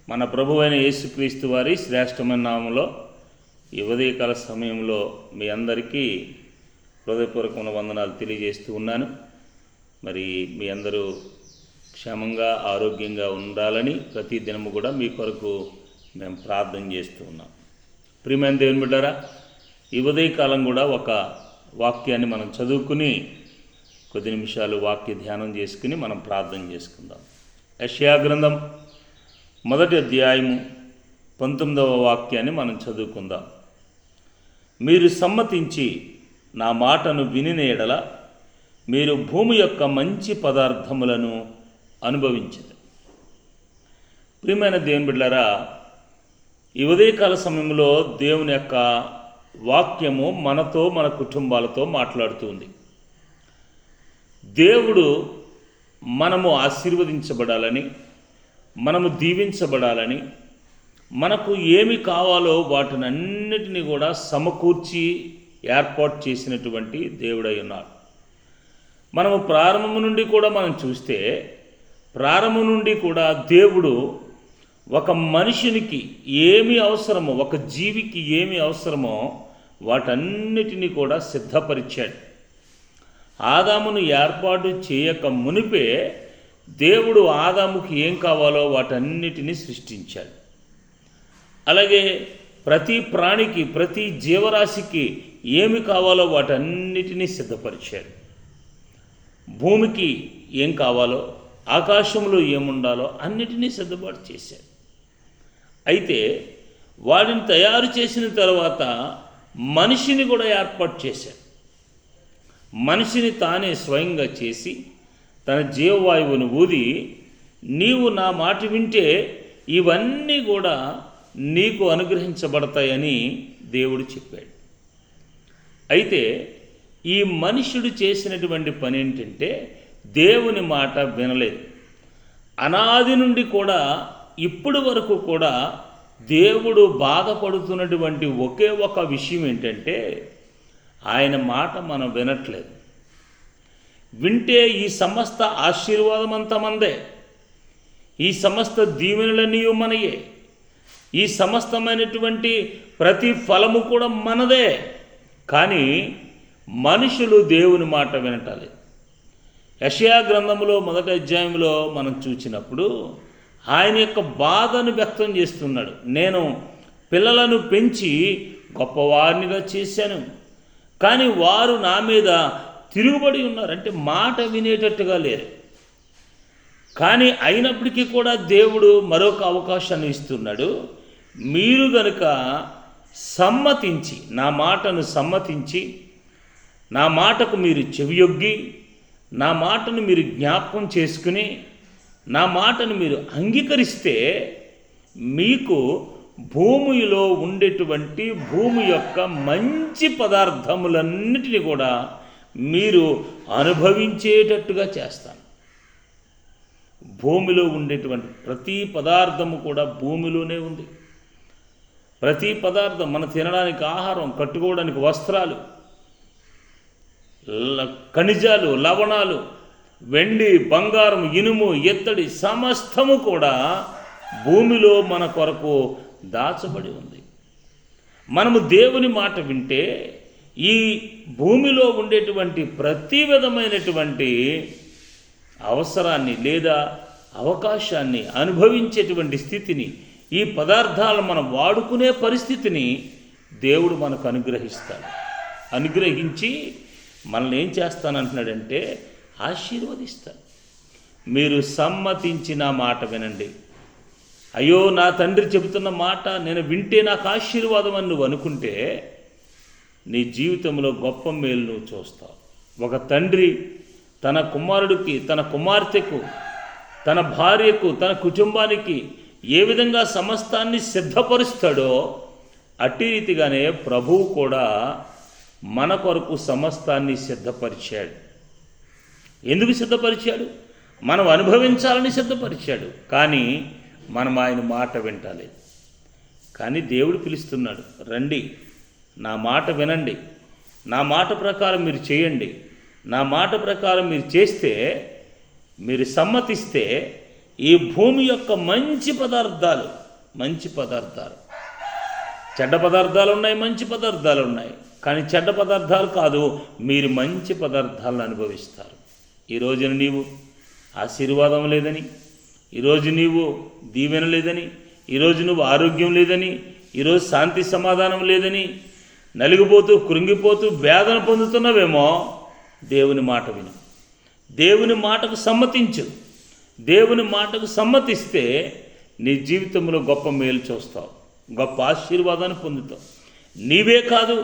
మన ప్రభువైన యేసుక్రీస్తు వారి శ్రేష్టమైన నామములో ఈ ఉదయకాల సమయంలో మీ అందరికీ హృదయపూర్వకమైన వందనాలు తెలియజేస్తూ ఉన్నాను. మరి మీ అందరూ క్షేమంగా ఆరోగ్యంగా ఉండాలని ప్రతి దినము కూడా మీ కొరకు మేము ప్రార్థన చేస్తూ ఉన్నాం. ప్రియమైన దేవుని బిడ్డారా, ఈ ఉదయకాలం కూడా ఒక వాక్యాన్ని మనం చదువుకుని కొద్ది నిమిషాలు వాక్య ధ్యానం చేసుకుని మనం ప్రార్థన చేసుకుందాం. యెషయా గ్రంథం 1వ అధ్యాయము 19వ వాక్యాన్ని మనం చదువుకుందాం. మీరు సమ్మతించి నా మాటను వినిన యెడల మీరు భూమి యొక్క మంచి పదార్థములను అనుభవించదు. ప్రియమైన దేవుని బిడ్డలారా, ఈ ఉదయకాల సమయంలో దేవుని యొక్క వాక్యము మనతో మన కుటుంబాలతో మాట్లాడుతుంది. దేవుడు మనము ఆశీర్వదించబడాలని, మనము దీవించబడాలని, మనకు ఏమి కావాలో వాటినన్నిటినీ కూడా సమకూర్చి ఏర్పాటు చేసినటువంటి దేవుడై ఉన్నాడు. మనము ప్రారంభం నుండి కూడా మనం చూస్తే, ప్రారంభం నుండి కూడా దేవుడు ఒక మనిషినికి ఏమి అవసరమో, ఒక జీవికి ఏమి అవసరమో వాటన్నిటినీ కూడా సిద్ధపరిచాడు. ఆదామును ఏర్పాటు చేయక మునిపే దేవుడు ఆదాముకి ఏం కావాలో వాటన్నిటినీ సృష్టించాడు. అలాగే ప్రతి ప్రాణికి, ప్రతి జీవరాశికి ఏమి కావాలో వాటన్నిటినీ సిద్ధపరిచాడు. భూమికి ఏం కావాలో, ఆకాశంలో ఏముండాలో అన్నిటినీ సిద్ధపాటు చేశాడు. అయితే వాటిని తయారు చేసిన తర్వాత మనిషిని కూడా ఏర్పాటు చేశాడు. మనిషిని తానే స్వయంగా చేసి తన జీవవాయువును ఊది, నీవు నా మాట వింటే ఇవన్నీ కూడా నీకు అనుగ్రహించబడతాయని దేవుడు చెప్పాడు. అయితే ఈ మనుష్యుడు చేసినటువంటి పని ఏంటంటే దేవుని మాట వినలేదు. అనాది నుండి కూడా ఇప్పటి వరకు కూడా దేవుడు బాధపడుతున్నటువంటి ఒకే ఒక విషయం ఏంటంటే ఆయన మాట మనం వినట్లేదు. వింటే ఈ సమస్త ఆశీర్వాదం అంతా మనదే, ఈ సమస్త దీవెనలన్నీ మనయే, ఈ సమస్తమైనటువంటి ప్రతి ఫలము కూడా మనదే. కానీ మనుషులు దేవుని మాట వినటాలి. యెషయా గ్రంథంలో 1వ అధ్యాయంలో మనం చూసినప్పుడు ఆయన యొక్క బాధను వ్యక్తం చేస్తున్నాడు. నేను పిల్లలను పెంచి గొప్పవారినిగా చేశాను, కానీ వారు నా మీద తిరుగుబడి ఉన్నారు. అంటే మాట వినేటట్టుగా లేరు. కానీ అయినప్పటికీ కూడా దేవుడు మరొక అవకాశాన్ని ఇస్తున్నాడు. మీరు గనుక సమ్మతించి, నా మాటను సమ్మతించి, నా మాటకు మీరు చెవియొగ్గి, నా మాటను మీరు జ్ఞాపకం చేసుకుని, నా మాటను మీరు అంగీకరిస్తే మీకు భూమిలో ఉండేటువంటి భూమి యొక్క మంచి పదార్థములన్నిటినీ కూడా మీరు అనుభవించేటట్టుగా చేస్తాను. భూమిలో ఉండేటువంటి ప్రతి పదార్థము కూడా భూమిలోనే ఉంది. ప్రతి పదార్థం, మన తినడానికి ఆహారం, కట్టుకోవడానికి వస్త్రాలు, ఖనిజాలు, లవణాలు, వెండి, బంగారం, ఇనుము, ఇత్తడి సమస్తము కూడా భూమిలో మన కొరకు దాచబడి ఉంది. మనము దేవుని మాట వింటే ఈ భూమిలో ఉండేటువంటి ప్రతి విధమైనటువంటి అవసరాన్ని లేదా అవకాశాన్ని అనుభవించేటువంటి స్థితిని, ఈ పదార్థాలను మనం వాడుకునే పరిస్థితిని దేవుడు మనకు అనుగ్రహిస్తాడు. అనుగ్రహించి మనల్ని ఏం చేస్తానంటున్నాడంటే ఆశీర్వదిస్తాడు. మీరు సమ్మతించిన మాట వినండి. అయ్యో, నా తండ్రి చెబుతున్న మాట నేను వింటే నాకు ఆశీర్వాదం అని నువ్వు అనుకుంటే నీ జీవితంలో గొప్ప మేలు నువ్వు చూస్తావు. ఒక తండ్రి తన కుమారుడికి, తన కుమార్తెకు, తన భార్యకు, తన కుటుంబానికి ఏ విధంగా సమస్తాన్ని సిద్ధపరుస్తాడో అట్టి రీతిగానే ప్రభువు కూడా మన కొరకు సమస్తాన్ని సిద్ధపరిచాడు. ఎందుకు సిద్ధపరిచాడు? మనం అనుభవించాలని సిద్ధపరిచాడు. కానీ మనం ఆయన మాట వింటాలేదు. కానీ దేవుడు పిలుస్తున్నాడు, రండి, నా మాట వినండి, నా మాట ప్రకారం మీరు చేయండి, నా మాట ప్రకారం మీరు చేస్తే, మీరు సమ్మతిస్తే ఈ భూమి యొక్క మంచి పదార్థాలు చెడ్డ పదార్థాలు ఉన్నాయి, మంచి పదార్థాలు ఉన్నాయి. కానీ చెడ్డ పదార్థాలు కాదు, మీరు మంచి పదార్థాలను అనుభవిస్తారు. ఈ రోజున నీవు ఆశీర్వాదం లేదని, ఈరోజు నీవు దీవెన లేదని, ఈరోజు నువ్వు ఆరోగ్యం లేదని, ఈరోజు శాంతి సమాధానం లేదని నలిగిపోతూ కృంగిపోతూ వేదన పొందుతున్నావేమో, దేవుని మాట విను. దేవుని మాటకు సమ్మతించు. దేవుని మాటకు సమ్మతిస్తే నీ జీవితంలో గొప్ప మేలు చూస్తావు, గొప్ప ఆశీర్వాదాన్ని పొందుతావు. నీవే కాదు,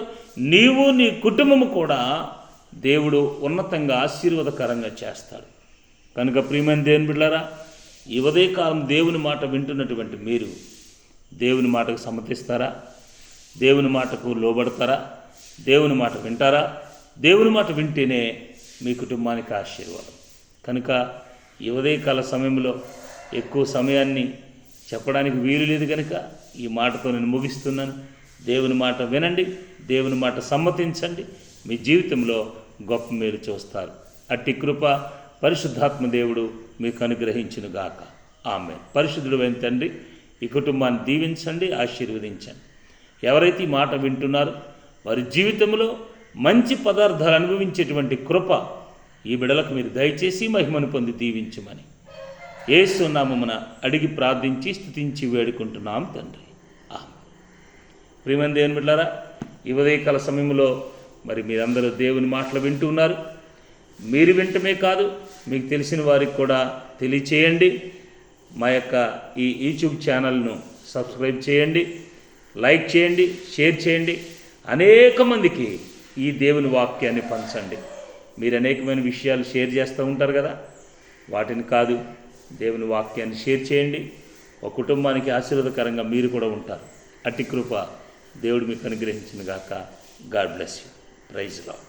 నీవు నీ కుటుంబము కూడా దేవుడు ఉన్నతంగా ఆశీర్వాదకరంగా చేస్తాడు. కనుక ప్రియమైన దేవుని బిడ్డలారా, ఈ ఉదయకాలం దేవుని మాట వింటున్నటువంటి మీరు దేవుని మాటకు సమ్మతిస్తారా? దేవుని మాటకు లోబడతారా? దేవుని మాట వింటారా? దేవుని మాట వింటేనే మీ కుటుంబానికి ఆశీర్వాదం. కనుక ఈ ఉదయకాల సమయంలో ఎక్కువ సమయాన్ని చెప్పడానికి వీలు లేదు కనుక ఈ మాటతో నేను ముగిస్తున్నాను. దేవుని మాట వినండి, దేవుని మాట సమ్మతించండి, మీ జీవితంలో గొప్ప మేలు చూస్తారు. అట్టి కృప పరిశుద్ధాత్మ దేవుడు మీకు అనుగ్రహించునుగాక. ఆమేన్. పరిశుద్ధుడైన తండ్రి, ఈ కుటుంబాన్ని దీవించండి, ఆశీర్వదించండి. ఎవరైతే ఈ మాట వింటున్నారో వారి జీవితంలో మంచి పదార్థాలు అనుభవించేటువంటి కృప ఈ బిడలకు మీరు దయచేసి మహిమను పొంది దీవించమని యేసు నామమున అడిగి ప్రార్థించి స్తుతించి వేడుకుంటున్నాం తండ్రి. ఆమేన్. ప్రియమైన దేవుని బిడ్డలారా, ఈ ఉదయకాల సమయంలో మరి మీరందరూ దేవుని మాటలు వింటూ ఉన్నారు. మీరు వింటమే కాదు, మీకు తెలిసిన వారికి కూడా తెలియచేయండి. మా యొక్క ఈ యూట్యూబ్ ఛానల్ను సబ్స్క్రైబ్ చేయండి, లైక్ చేయండి, షేర్ చేయండి. అనేక మందికి ఈ దేవుని వాక్యాన్ని పంచండి. మీరు అనేకమైన విషయాలు షేర్ చేస్తూ ఉంటారు కదా, వాటిని కాదు, దేవుని వాక్యాన్ని షేర్ చేయండి. ఒక కుటుంబానికి ఆశీర్వాదకరంగా మీరు కూడా ఉంటారు. అట్టి కృప దేవుడు మీకు అనుగ్రహించునుగాక. God bless you. Praise lord.